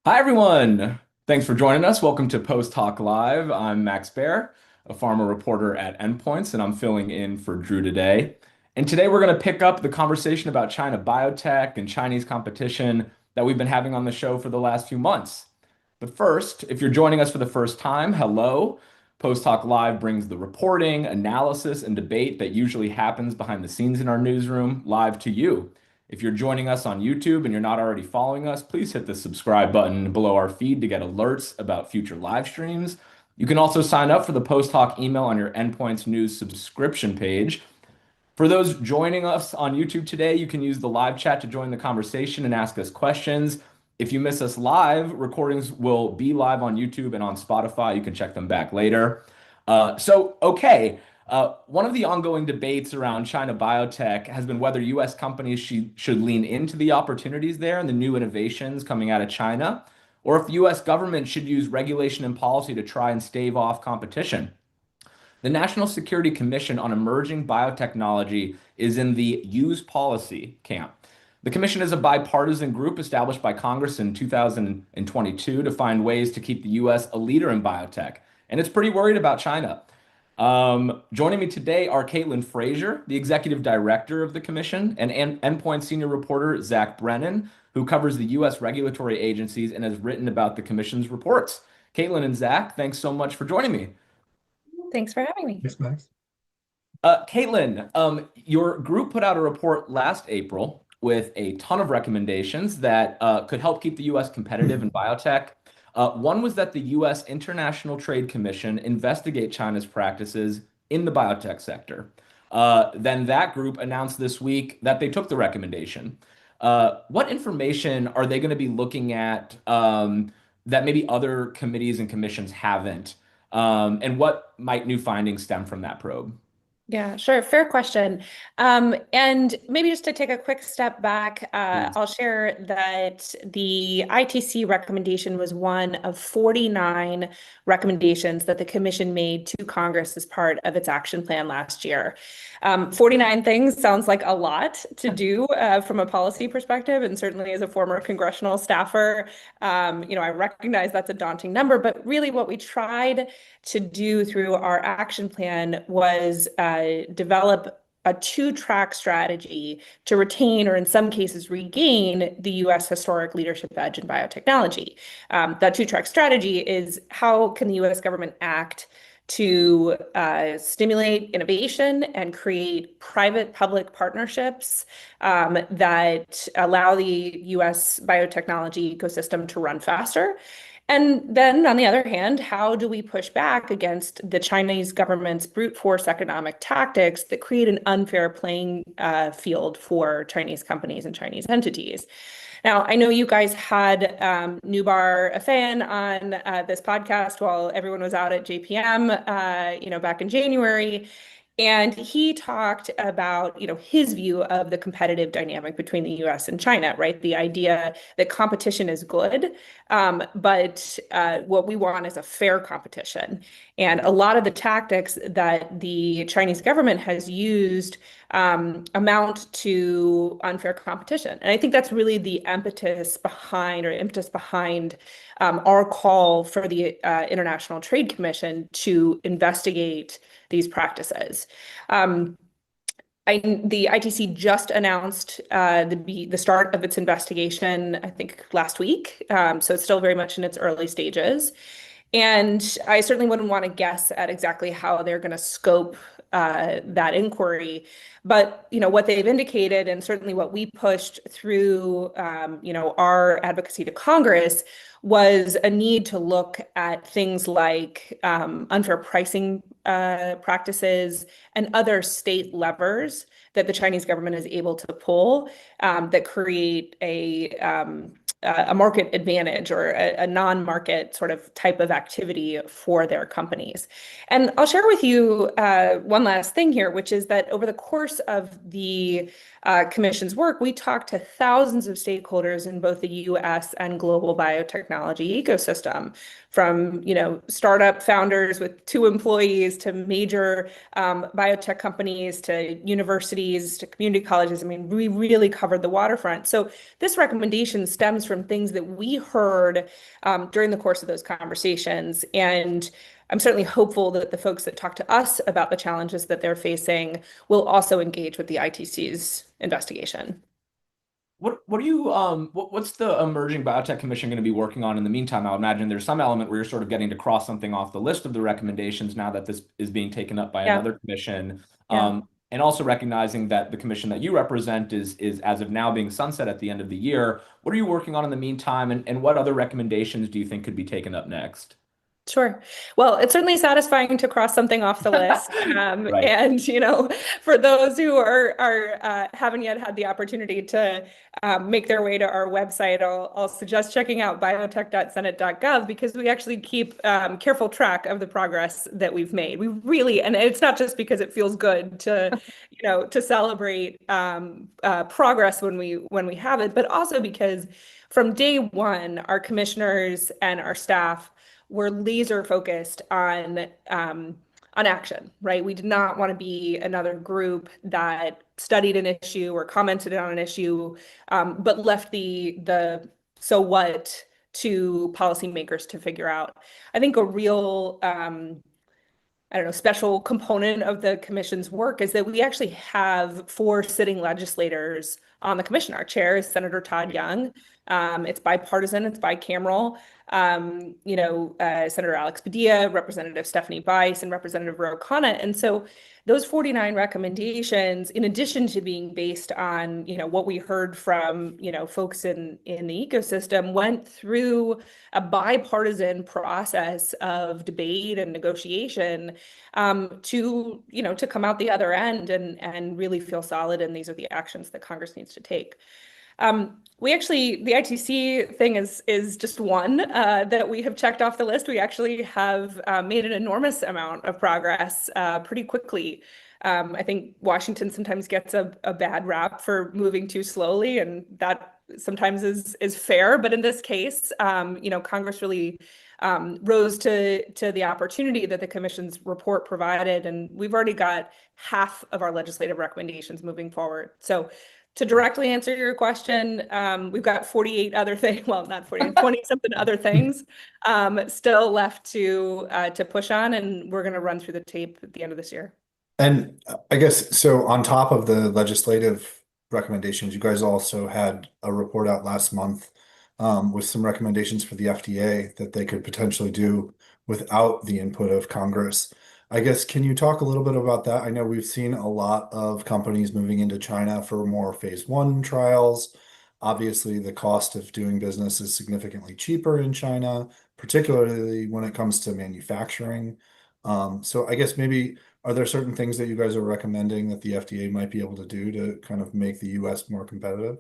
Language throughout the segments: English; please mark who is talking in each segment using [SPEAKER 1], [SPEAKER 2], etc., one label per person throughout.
[SPEAKER 1] Hi, everyone. Thanks for joining us. Welcome to Post Talk Live. I'm Max Baer, a pharma reporter at Endpoints, and I'm filling in for Drew today. And today we're going to pick up the conversation about China biotech and Chinese competition that we've been having on the show for the last few months. But first, if you're joining us for the first time, hello. Post Talk Live brings the reporting, analysis, and debate that usually happens behind the scenes in our newsroom live to you. If you're joining us on YouTube and you're not already following us, please hit the subscribe button below our feed to get alerts about future live streams. You can also sign up for the Post Talk email on your Endpoints News subscription page. For those joining us on YouTube today, you can use the live chat to join the conversation and ask us questions. If you miss us live, recordings will be live on YouTube and on Spotify. You can check them back later. Okay. One of the ongoing debates around China biotech has been whether US companies should lean into the opportunities there and the new innovations coming out of China, or if the US government should use regulation and policy to try and stave off competition. The National Security Commission on Emerging Biotechnology is in the use policy camp. The commission is a bipartisan group established by Congress in 2022 to find ways to keep the US a leader in biotech, and it's pretty worried about China. Joining me today are Caitlin Frazer, the executive director of the commission, and Endpoint senior reporter Zach Brennan, who covers the U.S. regulatory agencies and has written about the commission's reports. Caitlin and Zach, thanks so much for joining me.
[SPEAKER 2] Thanks for having me.
[SPEAKER 3] Thanks, Max.
[SPEAKER 1] Caitlin, your group put out a report last April with a ton of recommendations that could help keep the U.S. competitive in biotech. One was that the U.S. International Trade Commission investigate China's practices in the biotech sector. Then that group announced this week that they took the recommendation. What information are they going to be looking at that maybe other committees and commissions haven't? And what might new findings stem from that probe?
[SPEAKER 2] Yeah, sure. Fair question. And maybe just to take a quick step back, I'll share that the ITC recommendation was one of 49 recommendations that the commission made to Congress as part of its action plan last year. 49 things sounds like a lot to do from a policy perspective, and certainly as a former congressional staffer, I recognize that's a daunting number, but really what we tried to do through our action plan was develop a two-track strategy to retain, or in some cases regain, the U.S. historic leadership edge in biotechnology. That two-track strategy is how can the U.S. government act to stimulate innovation and create private-public partnerships that allow the U.S. biotechnology ecosystem to run faster. And then, on the other hand, how do we push back against the Chinese government's brute force economic tactics that create an unfair playing field for Chinese companies and Chinese entities? Now, I know you guys had Nubar Afan on this podcast while everyone was out at JPM, back in January. And he talked about, his view of the competitive dynamic between the U.S. and China, right? The idea that competition is good, but what we want is a fair competition. And a lot of the tactics that the Chinese government has used amount to unfair competition. And I think that's really the impetus behind our call for the International Trade Commission to investigate these practices. The ITC just announced the start of its investigation, I think, last week. So it's still very much in its early stages. And I certainly wouldn't want to guess at exactly how they're going to scope that inquiry. But, what they've indicated, and certainly what we pushed through, our advocacy to Congress, was a need to look at things like unfair pricing practices and other state levers that the Chinese government is able to pull that create a market advantage or a non-market sort of type of activity for their companies. And I'll share with you one last thing here, which is that over the course of the commission's work, we talked to thousands of stakeholders in both the US and global biotechnology ecosystem, from startup founders with 2 employees to major biotech companies to universities to community colleges. I mean, we really covered the waterfront. So this recommendation stems stems from things that we heard during the course of those conversations. And I'm certainly hopeful that the folks that talk to us about the challenges that they're facing will also engage with the ITC's investigation.
[SPEAKER 1] What's the Emerging Biotech Commission going to be working on in the meantime? I imagine there's some element where you're sort of getting to cross something off the list of the recommendations now that this is being taken up by
[SPEAKER 2] Yeah,
[SPEAKER 1] another commission.
[SPEAKER 2] yeah.
[SPEAKER 1] And also recognizing that the commission that you represent is as of now being sunset at the end of the year. What are you working on in the meantime, and what other recommendations do you think could be taken up next?
[SPEAKER 2] Sure. Well, it's certainly satisfying to cross something off the list.
[SPEAKER 1] Right.
[SPEAKER 2] And for those who are haven't yet had the opportunity to make their way to our website, I'll suggest checking out biotech.senate.gov because we actually keep careful track of the progress that we've made. We really, and it's not just because it feels good to celebrate progress when we have it, but also because from day one, our commissioners and our staff were laser focused on action, right? We did not want to be another group that studied an issue or commented on an issue, but left the so what to policymakers to figure out. I think a real I don't know, special component of the commission's work is that we actually have four sitting legislators on the commission. Our chair is Senator Todd Young. It's bipartisan, it's bicameral. Senator Alex Padilla, Representative Stephanie Bice, and Representative Ro Khanna. And so those 49 recommendations, in addition to being based on, what we heard from, folks in the ecosystem, went through a bipartisan process of debate and negotiation to come out the other end and really feel solid. And these are the actions that Congress needs to take. The ITC thing is just one that we have checked off the list. We actually have made an enormous amount of progress pretty quickly. I think Washington sometimes gets a bad rap for moving too slowly, and that sometimes is fair. But in this case, Congress really rose to the opportunity that the commission's report provided, and we've already got half of our legislative recommendations moving forward. So to directly answer your question, we've got 48 other things, well, not 40, 20 something other things still left to push on, and we're going to run through the tape at the end of this year.
[SPEAKER 3] And I guess so on top of the legislative recommendations, you guys also had a report out last month with some recommendations for the FDA that they could potentially do without the input of Congress. I guess, can you talk a little bit about that? I know we've seen a lot of companies moving into China for more phase 1 trials. Obviously, the cost of doing business is significantly cheaper in China, particularly when it comes to manufacturing. So I guess maybe, are there certain things that you guys are recommending that the FDA might be able to do to kind of make the US more competitive?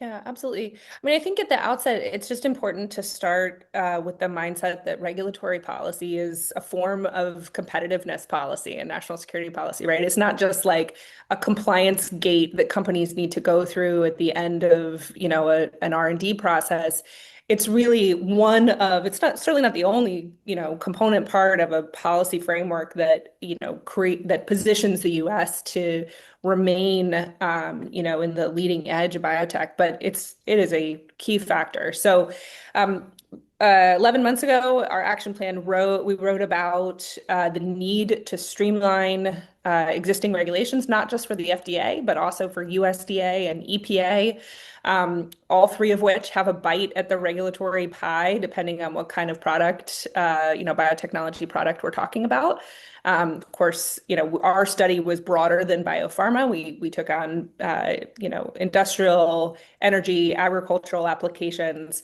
[SPEAKER 2] Yeah, absolutely. I mean, I think at the outset, it's just important to start with the mindset that regulatory policy is a form of competitiveness policy and national security policy, right? It's not just like a compliance gate that companies need to go through at the end of, an R&D process. It's really it's not certainly not the only, component part of a policy framework that, that positions the US to remain, in the leading edge of biotech, but it is a key factor. So 11 months ago, our action plan we wrote about the need to streamline existing regulations, not just for the FDA, but also for USDA and EPA, all three of which have a bite at the regulatory pie, depending on what kind of product, biotechnology product we're talking about. Of course, our study was broader than biopharma. We took on, industrial, energy, agricultural applications.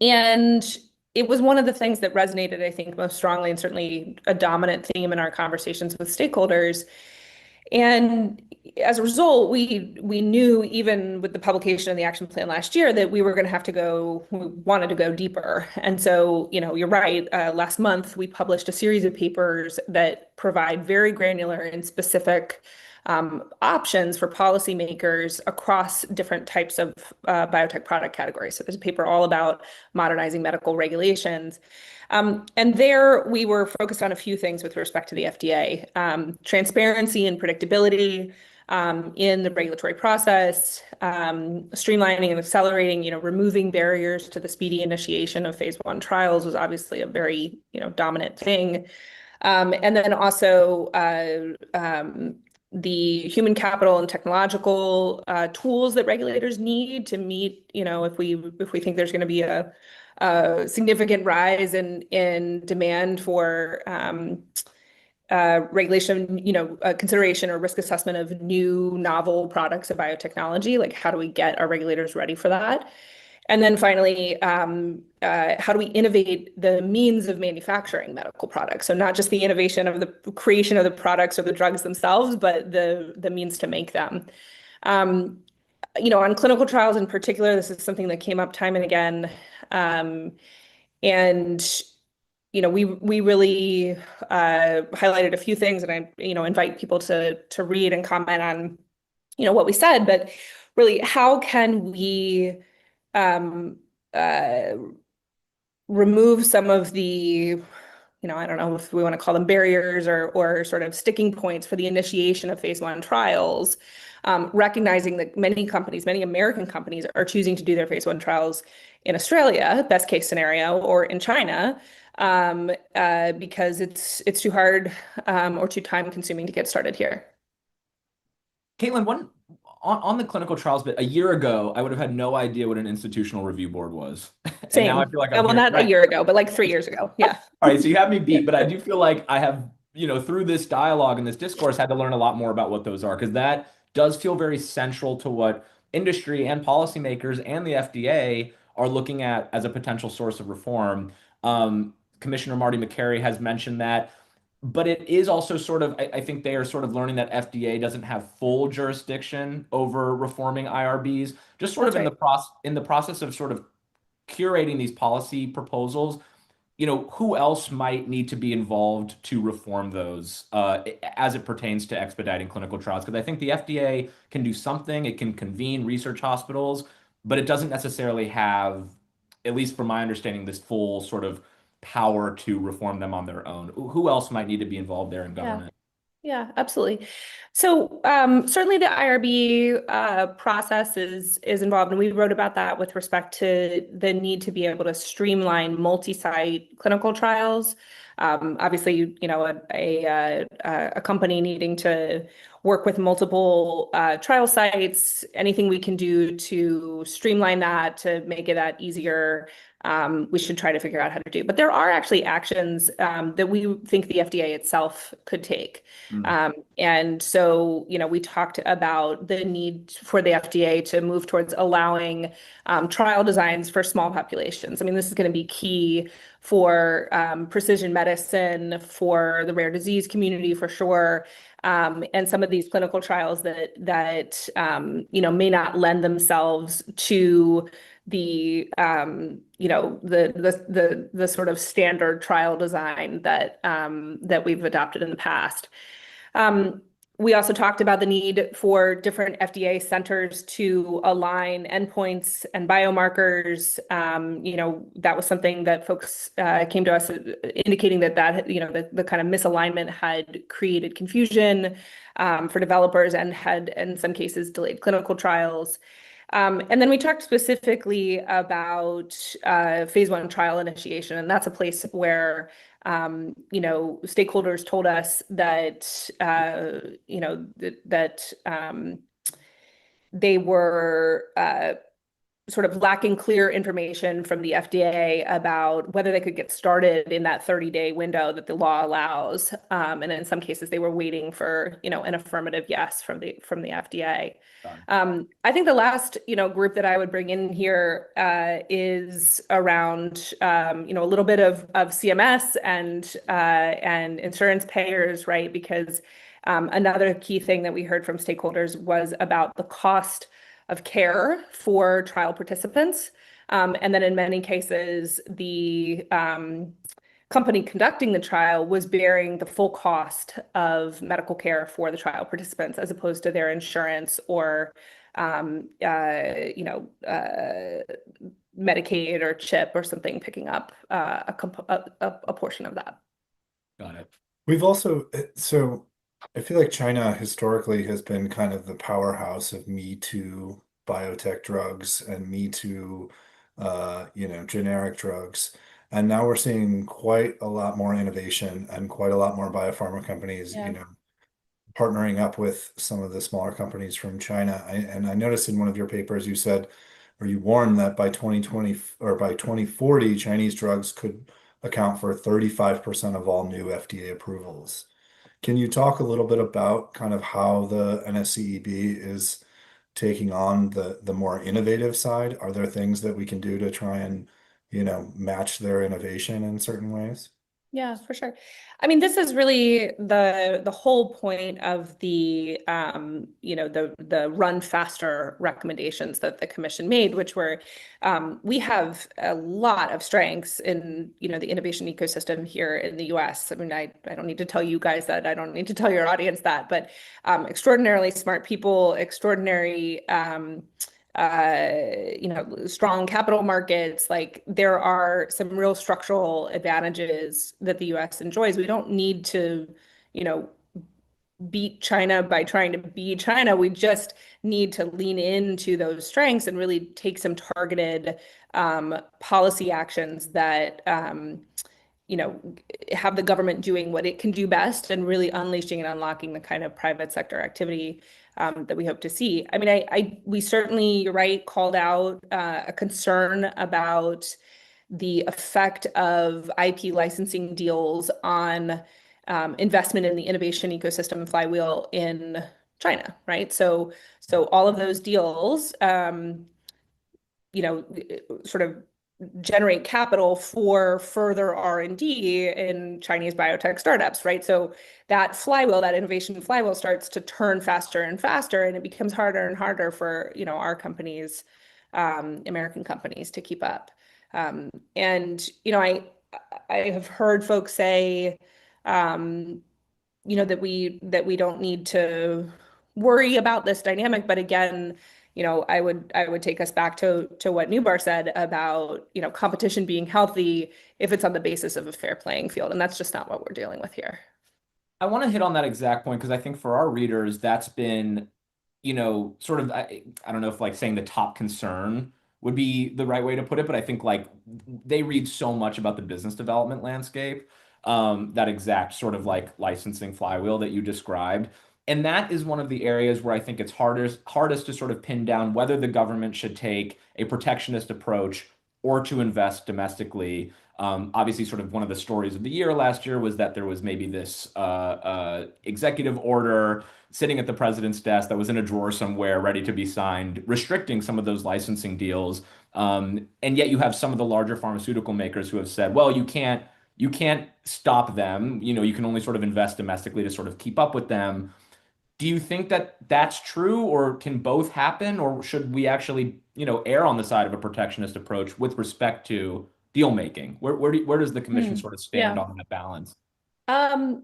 [SPEAKER 2] And it was one of the things that resonated, I think, most strongly, and certainly a dominant theme in our conversations with stakeholders. And as a result, we knew, even with the publication of the action plan last year, that we wanted to go deeper. And so, you're right. Last month, we published a series of papers that provide very granular and specific options for policymakers across different types of biotech product categories. So there's a paper all about modernizing medical regulations. And there we were focused on a few things with respect to the FDA. Transparency and predictability, in the regulatory process, streamlining and accelerating, removing barriers to the speedy initiation of phase 1 trials was obviously a very, dominant thing. And then also the human capital and technological tools that regulators need to meet, if we think there's going to be a significant rise in demand for regulation, consideration or risk assessment of new novel products of biotechnology. Like, how do we get our regulators ready for that? And then finally, how do we innovate the means of manufacturing medical products? So not just the innovation of the creation of the products or the drugs themselves, but the means to make them. On clinical trials in particular, this is something that came up time and again. And we really highlighted a few things, and I invite people to read and comment on what we said. But really, how can we remove some of the I don't know if we want to call them barriers or sort of sticking points for the initiation of phase 1 trials, recognizing that many American companies are choosing to do their phase 1 trials in Australia, best case scenario, or in China, because it's too hard or too time consuming to get started here.
[SPEAKER 1] Caitlin, on the clinical trials bit, a year ago, I would have had no idea what an institutional review board was.
[SPEAKER 2] Same.
[SPEAKER 1] And now I feel like I'm
[SPEAKER 2] well, not a year ago, but like 3 years ago. Yeah.
[SPEAKER 1] All right, so you have me beat, but I do feel like I have, through this dialogue and this discourse, had to learn a lot more about what those are, because that does feel very central to what industry and policymakers and the FDA are looking at as a potential source of reform. Commissioner Marty McCary has mentioned that, but it is also sort of, I think they are sort of learning that FDA doesn't have full jurisdiction over reforming IRBs, just sort of in the process of sort of curating these policy proposals. Who else might need to be involved to reform those as it pertains to expediting clinical trials? Because I think the FDA can do something. It can convene research hospitals, but it doesn't necessarily have, at least from my understanding, this full sort of power to reform them on their own. Who else might need to be involved there in government?
[SPEAKER 2] Yeah, absolutely. So certainly the IRB process is involved, and we wrote about that with respect to the need to be able to streamline multi-site clinical trials. Obviously, a company needing to work with multiple trial sites, anything we can do to streamline that, to make it that easier, we should try to figure out how to do. But there are actually actions that we think the FDA itself could take. And so, we talked about the need for the FDA to move towards allowing trial designs for small populations. I mean, this is going to be key for precision medicine, for the rare disease community, for sure. And some of these clinical trials that may not lend themselves to the sort of standard trial design that we've adopted in the past. We also talked about the need for different FDA centers to align endpoints and biomarkers. That was something that folks came to us indicating that the kind of misalignment had created confusion for developers and had, in some cases, delayed clinical trials. And then we talked specifically about phase 1 trial initiation, and that's a place where stakeholders told us that they were sort of lacking clear information from the FDA about whether they could get started in that 30-day window that the law allows. And in some cases, they were waiting for, an affirmative yes from the FDA. I think the last, group that I would bring in here is around, a little bit of CMS and insurance payers, right? Because another key thing that we heard from stakeholders was about the cost of care for trial participants. And then in many cases, the company conducting the trial was bearing the full cost of medical care for the trial participants, as opposed to their insurance or, Medicaid or CHIP or something picking up a portion of that.
[SPEAKER 1] Got it.
[SPEAKER 3] We've also, so I feel like China historically has been kind of the powerhouse of Me Too biotech drugs and Me Too, generic drugs. And now we're seeing quite a lot more innovation and quite a lot more biopharma companies,
[SPEAKER 2] Yeah.
[SPEAKER 3] partnering up with some of the smaller companies from China. And I noticed in one of your papers you said, or you warned that by 2020 or by 2040, Chinese drugs could account for 35% of all new FDA approvals. Can you talk a little bit about kind of how the NSCEB is taking on the more innovative side? Are there things that we can do to try and, match their innovation in certain ways?
[SPEAKER 2] Yeah, for sure. I mean, this is really the whole point of the the run faster recommendations that the commission made, which were we have a lot of strengths in the innovation ecosystem here in the US. I mean, I don't need to tell you guys that, I don't need to tell your audience that, but extraordinarily smart people, extraordinary strong capital markets. Like there are some real structural advantages that the US enjoys. We don't need to, you know, beat China by trying to be China. We just need to lean into those strengths and really take some targeted policy actions that you know, have the government doing what it can do best and really unleashing and unlocking the kind of private sector activity that we hope to see. I mean, we certainly, you're right, called out a concern about the effect of IP licensing deals on investment in the innovation ecosystem flywheel in China, right? So all of those deals, sort of generate capital for further R&D in Chinese biotech startups, right? So that flywheel, that innovation flywheel starts to turn faster and faster, and it becomes harder and harder for, our companies, American companies to keep up. And, I have heard folks say, that we don't need to worry about this dynamic. But again, I would take us back to what Newbar said about, competition being healthy if it's on the basis of a fair playing field. And that's just not what we're dealing with here.
[SPEAKER 1] I want to hit on that exact point because I think for our readers, that's been, sort of, I don't know if like saying the top concern would be the right way to put it, but I think like they read so much about the business development landscape, that exact sort of like licensing flywheel that you described. And that is one of the areas where I think it's hardest to sort of pin down whether the government should take a protectionist approach or to invest domestically. Obviously, sort of one of the stories of the year last year was that there was maybe this executive order sitting at the president's desk that was in a drawer somewhere ready to be signed, restricting some of those licensing deals. And yet you have some of the larger pharmaceutical makers who have said, well, you can't stop them. You can only sort of invest domestically to sort of keep up with them. Do you think that that's true, or can both happen, or should we actually, err on the side of a protectionist approach with respect to deal making? Where does the commission sort of stand
[SPEAKER 2] Yeah.
[SPEAKER 1] on that balance?
[SPEAKER 2] Um,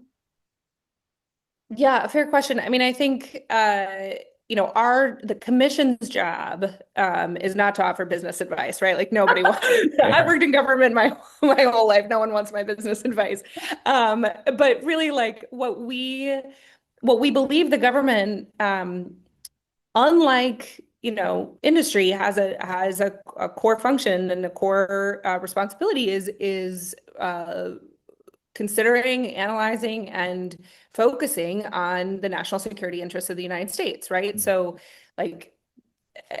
[SPEAKER 2] yeah, fair question. I mean, I think the commission's job is not to offer business advice, right? Like nobody wants. I've
[SPEAKER 1] Fair.
[SPEAKER 2] worked in government my whole life. No one wants my business advice. But really, like what we believe the government, unlike industry, has a core function and a core responsibility is considering, analyzing, and focusing on the national security interests of the United States, right? So, like,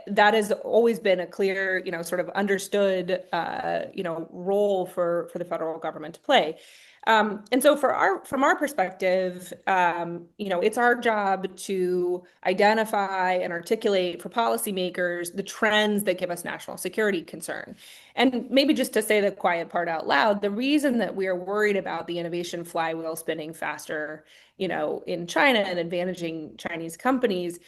[SPEAKER 2] that has always been a clear, sort of understood, role for the federal government to play. And so from our perspective, it's our job to identify and articulate for policymakers the trends that give us national security concern. And maybe just to say the quiet part out loud, the reason that we are worried about the innovation flywheel spinning faster, in China and advantaging Chinese companies,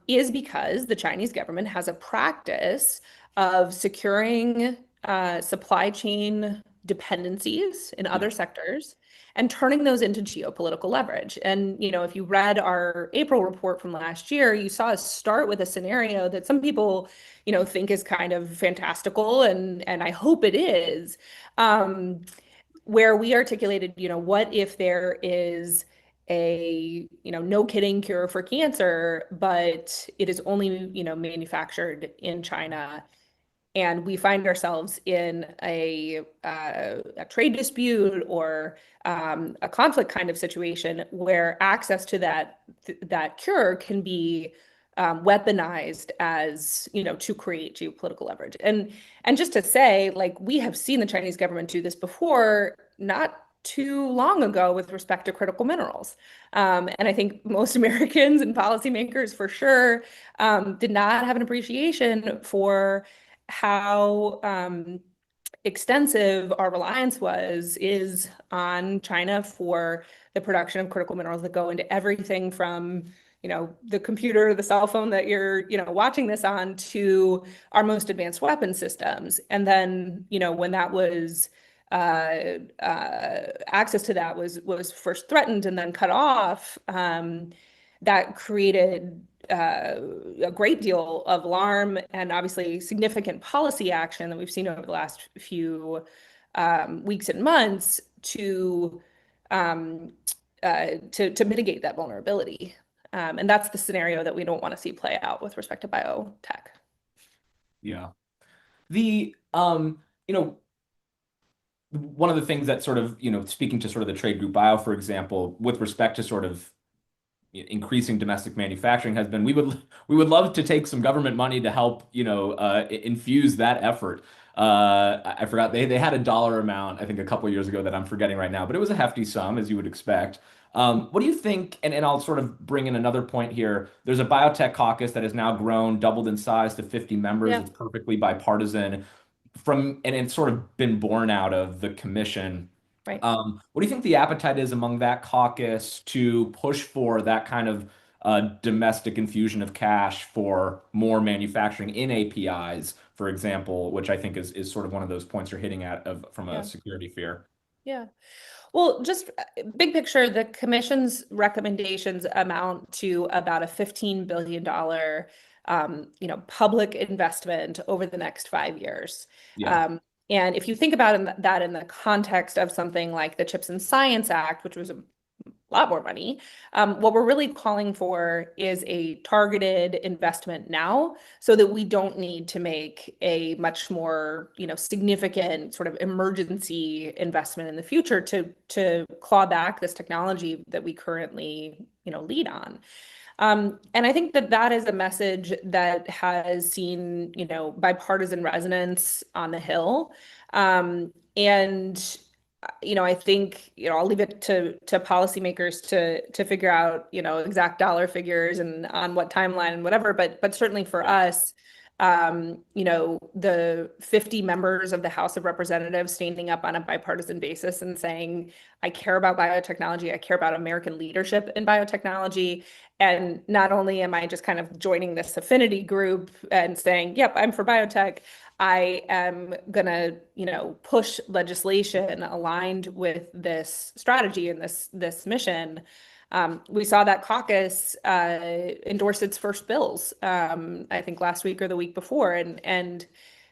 [SPEAKER 2] is because the Chinese government has a practice of securing supply chain dependencies in other sectors and turning those into geopolitical leverage. And, if you read our April report from last year, you saw us start with a scenario that some people, think is kind of fantastical, and I hope it is, where we articulated, what if there is a, no kidding cure for cancer, but it is only, manufactured in China. And we find ourselves in a trade dispute or a conflict kind of situation where access to that cure can be weaponized as, to create geopolitical leverage. And just to say, like, we have seen the Chinese government do this before, not too long ago with respect to critical minerals. And I think most Americans and policymakers for sure did not have an appreciation for how extensive our reliance is on China for the production of critical minerals that go into everything from, the computer, the cell phone that you're, watching this on, to our most advanced weapon systems. And then, when that was access to that was first threatened and then cut off, that created a great deal of alarm and obviously significant policy action that we've seen over the last few weeks and months to mitigate that vulnerability. And that's the scenario that we don't want to see play out with respect to biotech.
[SPEAKER 1] Yeah. One of the things that sort of, speaking to sort of the trade group bio, for example, with respect to sort of increasing domestic manufacturing has been, we would love to take some government money to help, infuse that effort. I forgot they had a dollar amount, I think a couple of years ago that I'm forgetting right now, but it was a hefty sum, as you would expect. What do you think? And I'll sort of bring in another point here. There's a biotech caucus that has now grown, doubled in size to 50 members.
[SPEAKER 2] Yeah.
[SPEAKER 1] It's perfectly bipartisan and it's sort of been born out of the commission.
[SPEAKER 2] Right.
[SPEAKER 1] What do you think the appetite is among that caucus to push for that kind of domestic infusion of cash for more manufacturing in APIs, for example, which I think is sort of one of those points you're hitting at from a security fear?
[SPEAKER 2] Yeah. Well, just big picture, the commission's recommendations amount to about a $15 billion public investment over the next 5 years.
[SPEAKER 1] Yeah.
[SPEAKER 2] And if you think about that in the context of something like the CHIPS and Science Act, which was a lot more money, what we're really calling for is a targeted investment now so that we don't need to make a much more, significant sort of emergency investment in the future to claw back this technology that we currently, lead on. And I think that is a message that has seen, bipartisan resonance on the Hill. And, I think, I'll leave it to policymakers to figure out, exact dollar figures and on what timeline and whatever. But certainly for us, the 50 members of the House of Representatives standing up on a bipartisan basis and saying, I care about biotechnology, I care about American leadership in biotechnology. And not only am I just kind of joining this affinity group and saying, yep, I'm for biotech, I am gonna, push legislation aligned with this strategy and this mission. We saw that caucus endorse its first bills, I think last week or the week before. And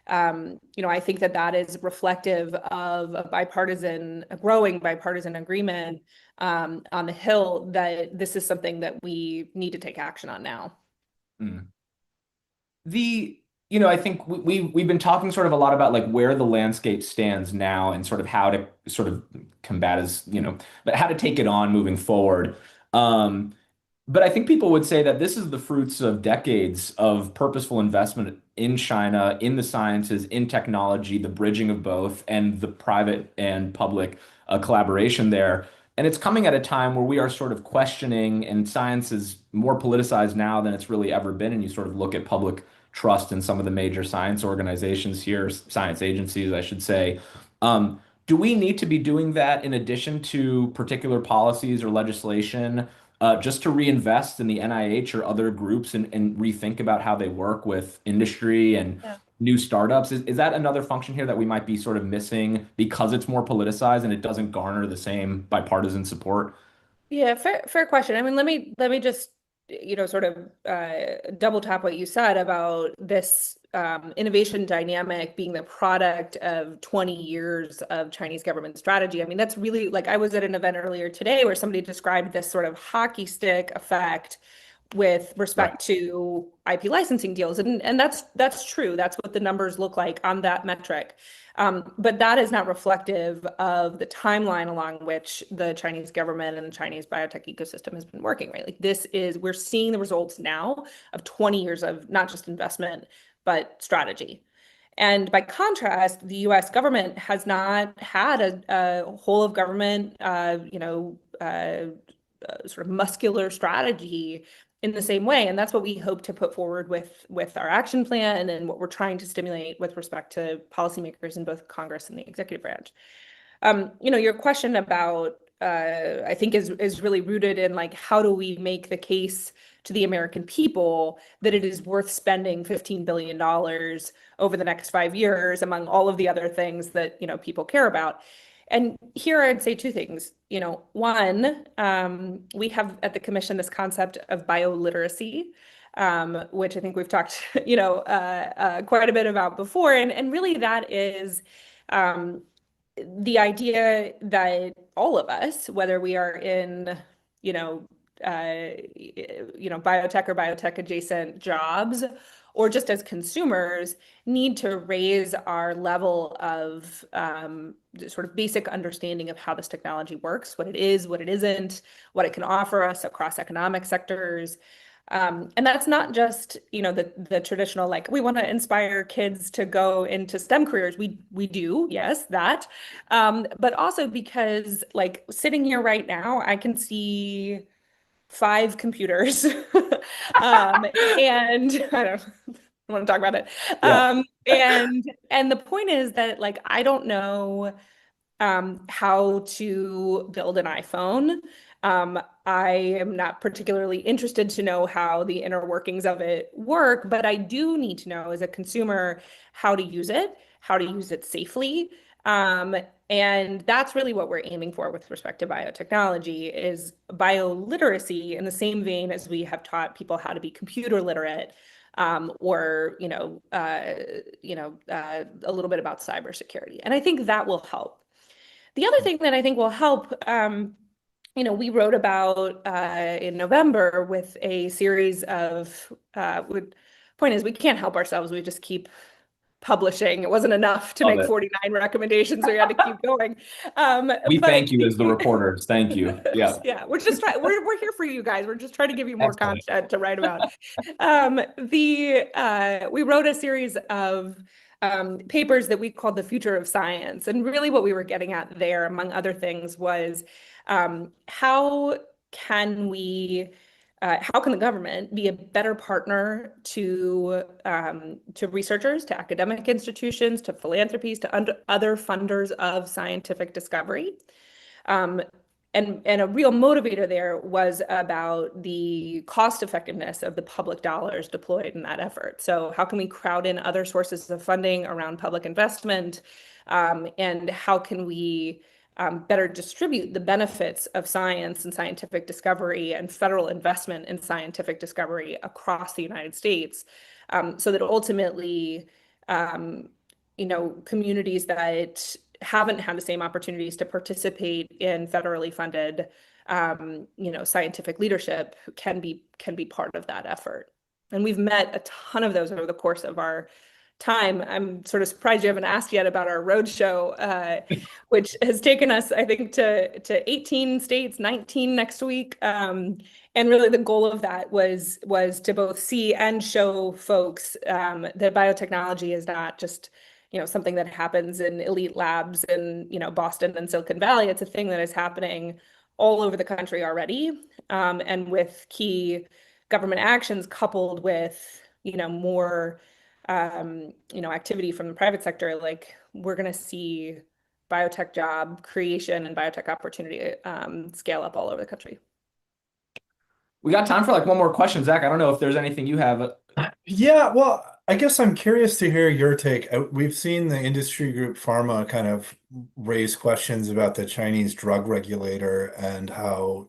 [SPEAKER 2] I think that is reflective of a growing bipartisan agreement on the Hill that this is something that we need to take action on now.
[SPEAKER 1] Mm. I think we've been talking sort of a lot about like where the landscape stands now and sort of how to sort of combat but how to take it on moving forward. But I think people would say that this is the fruits of decades of purposeful investment in China, in the sciences, in technology, the bridging of both, and the private and public collaboration there. And it's coming at a time where we are sort of questioning, and science is more politicized now than it's really ever been. And you sort of look at public trust in some of the major science organizations here, science agencies, I should say. Do we need to be doing that in addition to particular policies or legislation, just to reinvest in the NIH or other groups and rethink about how they work with industry and new startups? Is that another function here that we might be sort of missing because it's more politicized and it doesn't garner the same bipartisan support?
[SPEAKER 2] Yeah, fair question. I mean, let me just sort of double tap what you said about this innovation dynamic being the product of 20 years of Chinese government strategy. I mean, that's really like I was at an event earlier today where somebody described this sort of hockey stick effect with respect to IP licensing deals. And that's true. That's what the numbers look like on that metric. But that is not reflective of the timeline along which the Chinese government and the Chinese biotech ecosystem has been working, right? Like we're seeing the results now of 20 years of not just investment, but strategy. And by contrast, the US government has not had a whole of government, sort of muscular strategy in the same way. And that's what we hope to put forward with our action plan and what we're trying to stimulate with respect to policymakers in both Congress and the executive branch. Your question about I think is really rooted in like how do we make the case to the American people that it is worth spending $15 billion over the next 5 years among all of the other things that people care about. And here I'd say two things. One, we have at the commission this concept of bioliteracy, which I think we've talked, quite a bit about before. And really that is the idea that all of us, whether we are in, biotech or biotech adjacent jobs, or just as consumers, need to raise our level of sort of basic understanding of how this technology works, what it is, what it isn't, what it can offer us across economic sectors. And that's not just, the traditional, like, we want to inspire kids to go into STEM careers. We do, yes, that. But also because, like, sitting here right now, I can see 5 computers. And I don't want to talk about it.
[SPEAKER 1] Yeah.
[SPEAKER 2] And the point is that, like, I don't know how to build an iPhone. I am not particularly interested to know how the inner workings of it work, but I do need to know as a consumer how to use it safely. And that's really what we're aiming for with respect to biotechnology is bioliteracy in the same vein as we have taught people how to be computer literate, or a little bit about cybersecurity. And I think that will help. The other thing that I think will help, we wrote about in November with a series of, point is we can't help ourselves. We just keep publishing. It wasn't enough to
[SPEAKER 1] Love
[SPEAKER 2] make
[SPEAKER 1] it.
[SPEAKER 2] 49 recommendations, so we had to keep going.
[SPEAKER 1] We
[SPEAKER 2] But
[SPEAKER 1] thank you as the reporters. Thank you. Yeah.
[SPEAKER 2] yeah, we're just trying. We're here for you guys. We're just trying to give you more
[SPEAKER 1] Excellent.
[SPEAKER 2] content to write about. We wrote a series of papers that we called the future of science, and really what we were getting at there, among other things, was how can the government be a better partner to researchers, to academic institutions, to philanthropies, to other funders of scientific discovery? And a real motivator there was about the cost effectiveness of the public dollars deployed in that effort. So how can we crowd in other sources of funding around public investment? And how can we better distribute the benefits of science and scientific discovery and federal investment in scientific discovery across the United States, so that ultimately, communities that haven't had the same opportunities to participate in federally funded, scientific leadership can be part of that effort. And we've met a ton of those over the course of our time. I'm sort of surprised you haven't asked yet about our roadshow, which has taken us, I think, to 18 states, 19 next week. And really the goal of that was to both see and show folks that biotechnology is not just something that happens in elite labs in Boston and Silicon Valley. It's a thing that is happening all over the country already, and with key government actions coupled with more activity from the private sector, like we're going to see biotech job creation and biotech opportunity scale up all over the country.
[SPEAKER 1] We got time for like one more question, Zach. I don't know if there's anything you have.
[SPEAKER 3] Yeah, well, I guess I'm curious to hear your take. We've seen the industry group pharma kind of raise questions about the Chinese drug regulator and how,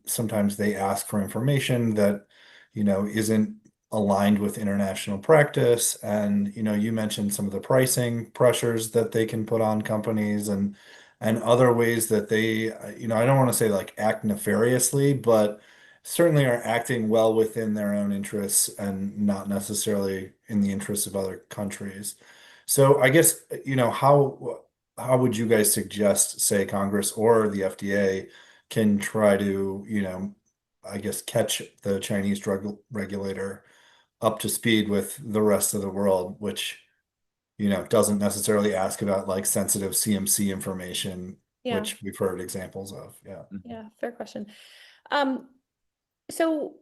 [SPEAKER 3] sometimes they ask for information that, isn't aligned with international practice. And, you mentioned some of the pricing pressures that they can put on companies and other ways that they, I don't want to say like act nefariously, but certainly are acting well within their own interests and not necessarily in the interests of other countries. So I guess, how would you guys suggest, say, Congress or the FDA can try to, I guess catch the Chinese drug regulator up to speed with the rest of the world, which, doesn't necessarily ask about like sensitive CMC information,
[SPEAKER 2] Yeah,
[SPEAKER 3] which we've heard examples of. Yeah.
[SPEAKER 2] yeah, fair question. Um, so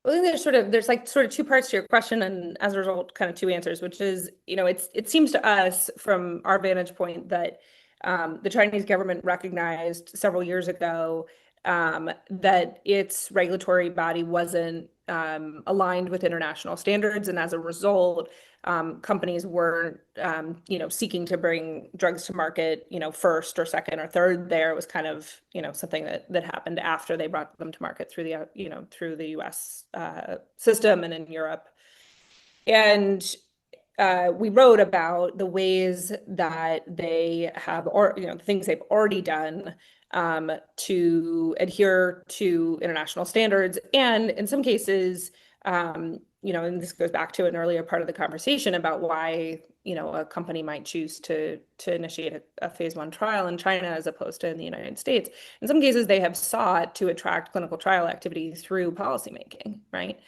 [SPEAKER 2] I think there's like sort of two parts to your question, and as a result, kind of two answers, which is, it seems to us from our vantage point that the Chinese government recognized several years ago that its regulatory body wasn't aligned with international standards, and as a result, companies weren't, seeking to bring drugs to market, first or second or third. There was kind of, something that happened after they brought them to market through the, through the U.S. System and in Europe. And we wrote about the ways that they have, or the things they've already done to adhere to international standards, and in some cases, and this goes back to an earlier part of the conversation about why a company might choose to initiate a phase 1 trial in China as opposed to in the United States. In some cases, they have sought to attract clinical trial activity through policymaking, right?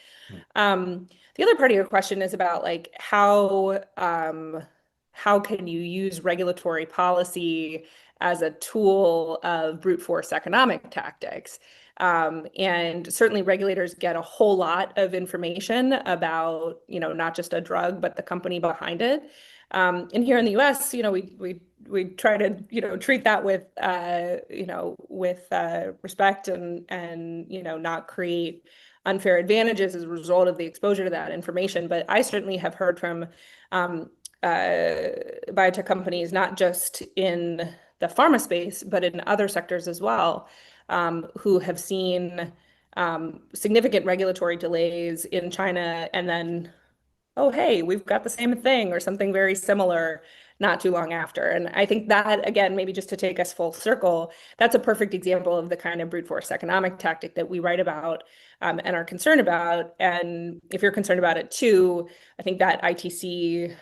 [SPEAKER 2] The other part of your question is about like how can you use regulatory policy as a tool of brute force economic tactics? And certainly regulators get a whole lot of information about, not just a drug, but the company behind it. And here in the US, we try to, treat that with, with respect and, not create unfair advantages as a result of the exposure to that information. But I certainly have heard from biotech companies, not just in the pharma space, but in other sectors as well, who have seen significant regulatory delays in China, and then, oh, hey, we've got the same thing or something very similar not too long after. And I think that, again, maybe just to take us full circle, that's a perfect example of the kind of brute force economic tactic that we write about and are concerned about. And if you're concerned about it too, I think that ITC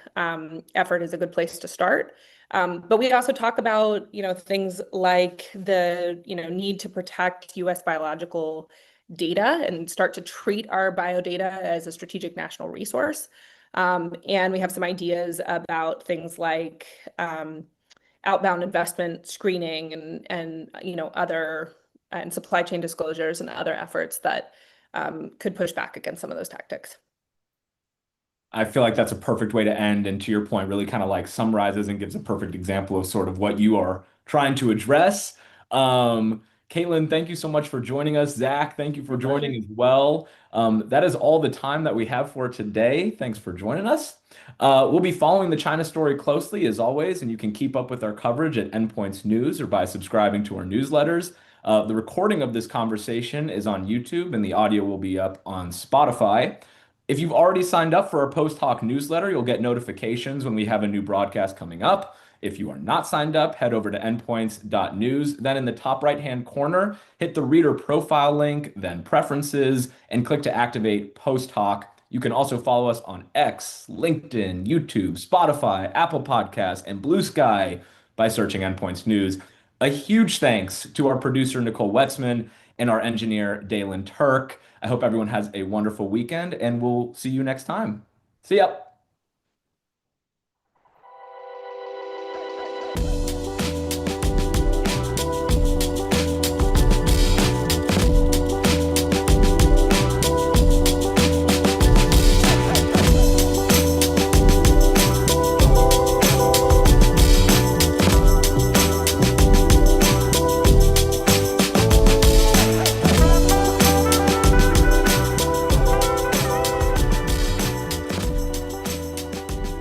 [SPEAKER 2] effort is a good place to start. But we also talk about, things like the, need to protect U.S. biological data and start to treat our biodata as a strategic national resource. And we have some ideas about things like outbound investment screening and other and supply chain disclosures and other efforts that could push back against some of those tactics.
[SPEAKER 1] I feel like that's a perfect way to end. And to your point, really kind of like summarizes and gives a perfect example of sort of what you are trying to address. Caitlin, thank you so much for joining us. Zach, thank you for joining as well. That is all the time that we have for today. Thanks for joining us. We'll be following the China story closely as always, and you can keep up with our coverage at Endpoints News or by subscribing to our newsletters. The recording of this conversation is on YouTube and the audio will be up on Spotify. If you've already signed up for our post hoc newsletter, you'll get notifications when we have a new broadcast coming up. If you are not signed up, head over to endpoints.news. Then in the top right-hand corner, hit the reader profile link, then preferences, and click to activate post hoc. You can also follow us on X, LinkedIn, YouTube, Spotify, Apple Podcasts, and Blue Sky by searching Endpoints News. A huge thanks to our producer, Nicole Wetzman, and our engineer, Dalen Turk. I hope everyone has a wonderful weekend, and we'll see you next time. See ya.